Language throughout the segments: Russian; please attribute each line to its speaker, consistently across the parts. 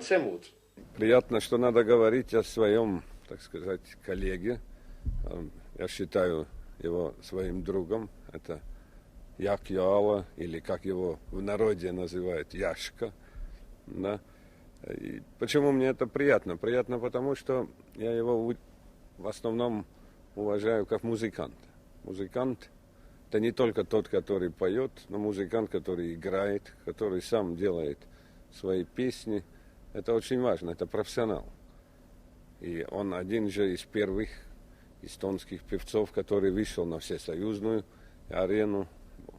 Speaker 1: оценивают.
Speaker 2: Приятно, что надо говорить о своем, так сказать, коллеге. Я считаю его своим другом. Это Як Яала, или как его в народе называют, Яшка. Да. И почему мне это приятно? Приятно потому, что я его в основном уважаю как музыканта. Музыкант – это не только тот, который поет, но музыкант, который играет, который сам делает свои песни. Это очень важно, это профессионал. И он один же из первых эстонских певцов, который вышел на всесоюзную арену,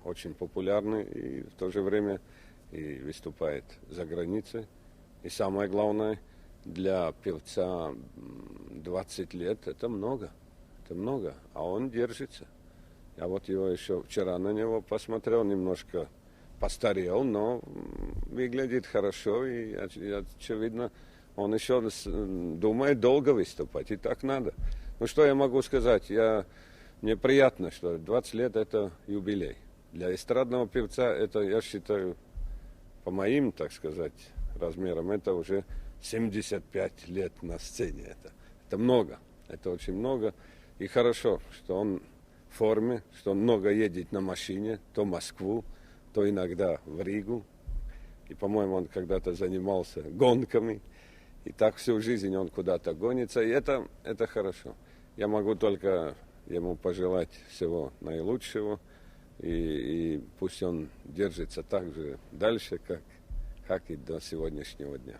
Speaker 2: очень популярный и в то же время и выступает за границей. И самое главное, для певца 20 лет это много. Это много, а он держится. Я вот его еще вчера на него посмотрел, немножко постарел, но выглядит хорошо, и очевидно, он еще думает долго выступать, и так надо. Ну что я могу сказать? Мне приятно, что 20 лет это юбилей. Для эстрадного певца это, я считаю, по моим, так сказать, размерам, это уже 75 лет на сцене. Это много, это очень много. И хорошо, что он в форме, что он много едет на машине, то в Москву, то иногда в Ригу. И, по-моему, он когда-то занимался гонками. И так всю жизнь он куда-то гонится. И это хорошо. Я могу только ему пожелать всего наилучшего. И пусть он держится так же дальше, как и до сегодняшнего дня.